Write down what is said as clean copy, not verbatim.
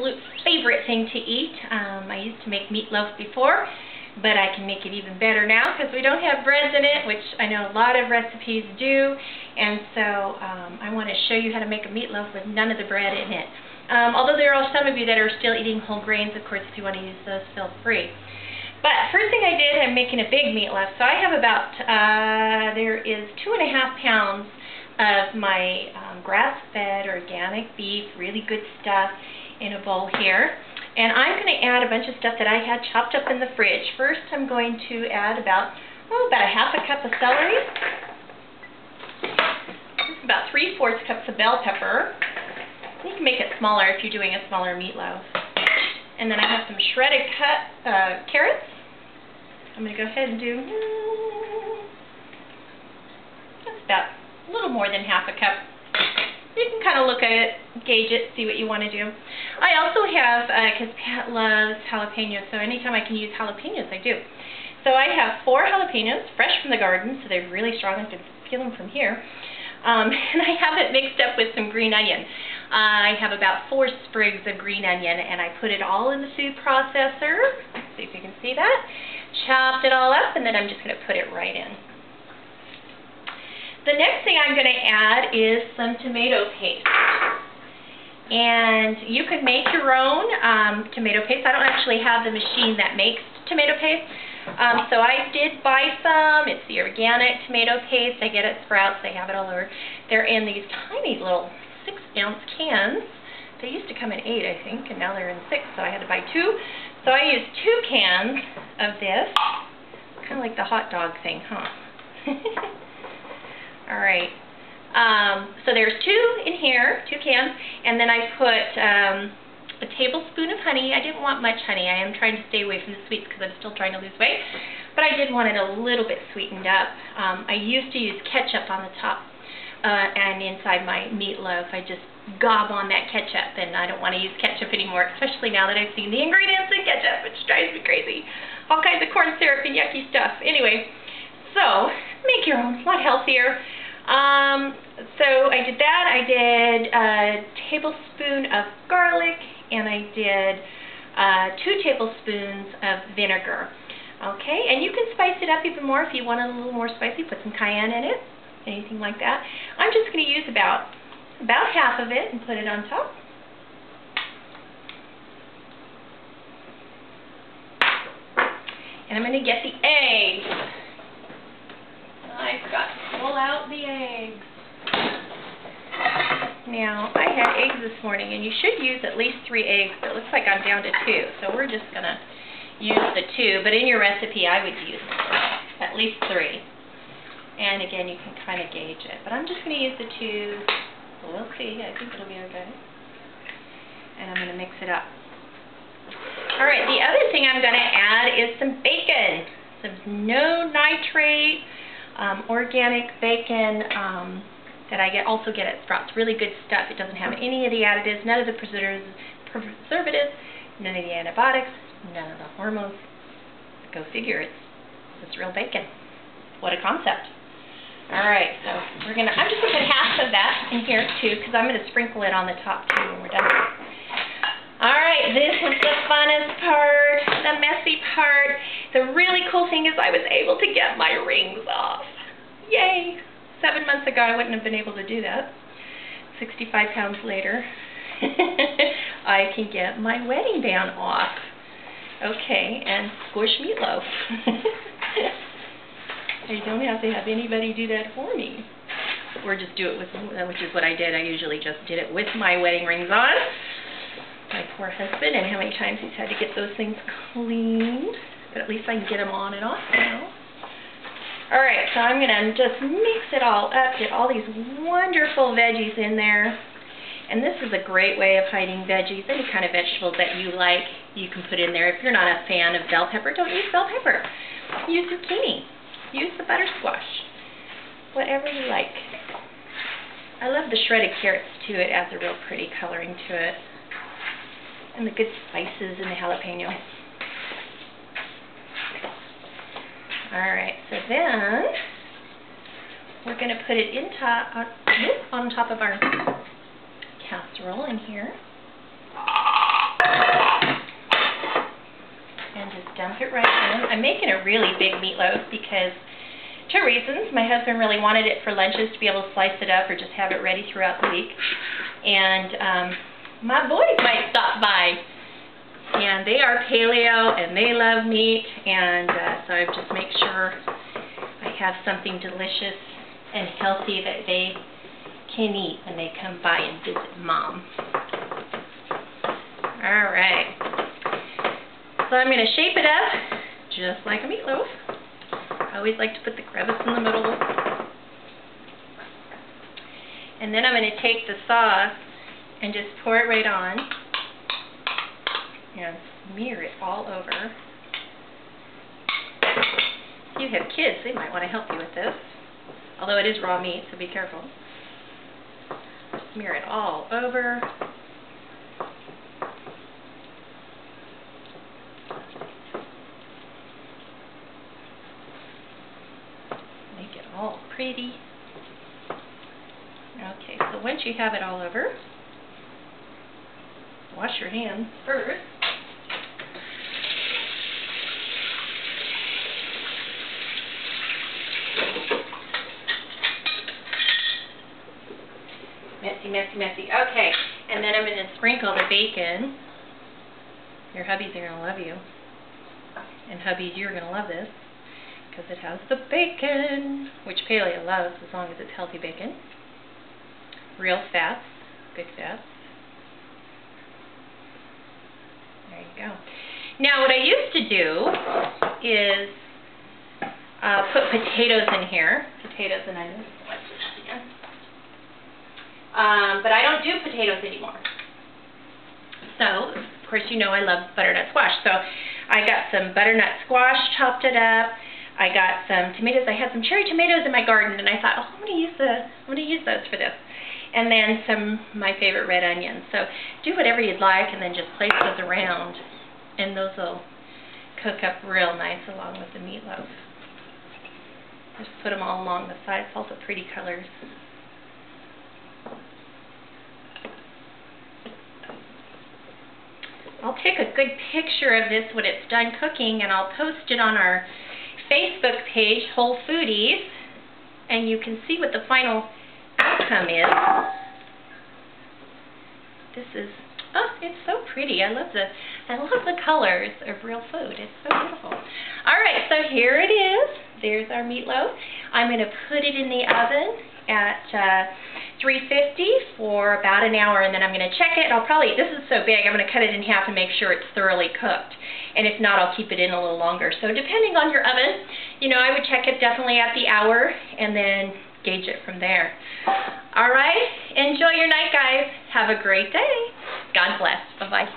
absolute favorite thing to eat. I used to make meatloaf before, but I can make it even better now because we don't have breads in it, which I know a lot of recipes do. And so I want to show you how to make a meatloaf with none of the bread in it. Although there are some of you that are still eating whole grains, of course, if you want to use those, feel free. But first thing I did, I'm making a big meatloaf. So I have about, there is 2.5 pounds of my grass-fed organic beef, really good stuff, in a bowl here. And I'm going to add a bunch of stuff that I had chopped up in the fridge. First, I'm going to add about a half a cup of celery. This is about 3/4 cups of bell pepper. You can make it smaller if you're doing a smaller meatloaf. And then I have some shredded cut carrots. I'm going to go ahead and do, that's about a little more than half a cup. You can kind of look at it, gauge it, see what you want to do. I also have, because Pat loves jalapenos, so anytime I can use jalapenos, I do. So I have 4 jalapenos, fresh from the garden, so they're really strong. I can feel them from here. And I have it mixed up with some green onion. I have about 4 sprigs of green onion, and I put it all in the food processor. Let's see if you can see that. Chopped it all up, and then I'm just going to put it right in. The next thing I'm going to add is some tomato paste. And you can make your own tomato paste. I don't actually have the machine that makes tomato paste. So I did buy some. It's the organic tomato paste. I get it at Sprouts. They have it all over. They're in these tiny little 6-ounce cans. They used to come in 8, I think, and now they're in 6, so I had to buy 2. So I used 2 cans of this. Kind of like the hot dog thing, huh? All right. So there's 2 in here, 2 cans, and then I put a tablespoon of honey. I didn't want much honey. I am trying to stay away from the sweets because I'm still trying to lose weight, but I did want it a little bit sweetened up. I used to use ketchup on the top and inside my meatloaf. I just gob on that ketchup, and I don't want to use ketchup anymore, especially now that I've seen the ingredients in ketchup, which drives me crazy. All kinds of corn syrup and yucky stuff. Anyway, so make your own. It's a lot healthier. So I did that. I did a tablespoon of garlic, and I did 2 tablespoons of vinegar. Okay, and you can spice it up even more if you want it a little more spicy. Put some cayenne in it, anything like that. I'm just going to use about half of it and put it on top. And I'm going to get the eggs. I forgot to pull out the eggs. Now, I had eggs this morning, and you should use at least 3 eggs, but it looks like I'm down to 2, so we're just going to use the 2, but in your recipe I would use at least 3. And again, you can kind of gauge it, but I'm just going to use the 2. We'll see. I think it'll be okay. And I'm going to mix it up. All right, the other thing I'm going to add is some bacon. Some no nitrate, organic bacon that I also get at Sprouts. Really good stuff. It doesn't have any of the additives, none of the preservatives, none of the antibiotics, none of the hormones. Go figure, it's real bacon. What a concept. Alright, so I'm just going to put half of that in here too, because I'm going to sprinkle it on the top too when we're done. Alright, this was the funnest part, the messy part. The really cool thing is I was able to get my rings off. Yay! 7 months ago I wouldn't have been able to do that. 65 pounds later, I can get my wedding band off. Okay, and squish meatloaf. I don't have to have anybody do that for me. Or just do it with, which is what I did. I usually just did it with my wedding rings on. My poor husband, and how many times he's had to get those things cleaned. But at least I can get them on and off now. Alright, so I'm going to just mix it all up, get all these wonderful veggies in there. And this is a great way of hiding veggies. Any kind of vegetables that you like, you can put in there. If you're not a fan of bell pepper, don't use bell pepper. Use zucchini. Use the butter squash. Whatever you like. I love the shredded carrots too. It adds a real pretty coloring to it. And the good spices and the jalapeno. Alright, so then we're going to put it on top of our casserole in here. And just dump it right in. I'm making a really big meatloaf because two reasons. My husband really wanted it for lunches to be able to slice it up or just have it ready throughout the week. And my boys might stop by. And they are paleo and they love meat. And so I just make sure I have something delicious and healthy that they can eat when they come by and visit Mom. Alright. So I'm going to shape it up just like a meatloaf. I always like to put the crevice in the middle. And then I'm going to take the sauce and just pour it right on and smear it all over. If you have kids, they might want to help you with this. Although it is raw meat, so be careful. Smear it all over. Make it all pretty. Okay, so once you have it all over, wash your hands first. Messy, messy, messy. Okay, and then I'm going to sprinkle the bacon. Your hubbies are going to love you. And hubbies, you're going to love this because it has the bacon, which paleo loves as long as it's healthy bacon. Real fats, good fats. There you go. Now what I used to do is put potatoes in here. Potatoes and onions. But I don't do potatoes anymore. So, of course, you know I love butternut squash. So I got some butternut squash, chopped it up. I got some tomatoes. I had some cherry tomatoes in my garden, and I thought, oh, I'm going to use those for this. And then some my favorite red onions. So do whatever you'd like, and then just place those around, and those will cook up real nice along with the meatloaf. Just put them all along the sides. Also pretty colors. I'll take a good picture of this when it's done cooking, and I'll post it on our Facebook page, Whole Foodies, and you can see what the final outcome is. This is, oh, it's so pretty. I love the colors of real food. It's so beautiful. All right, so here it is. There's our meatloaf. I'm going to put it in the oven at 350 for about an hour, and then I'm going to check it. This is so big, I'm going to cut it in half and make sure it's thoroughly cooked. And if not, I'll keep it in a little longer. So depending on your oven, you know, I would check it definitely at the hour and then gauge it from there. All right, enjoy your night, guys. Have a great day. God bless. Bye-bye.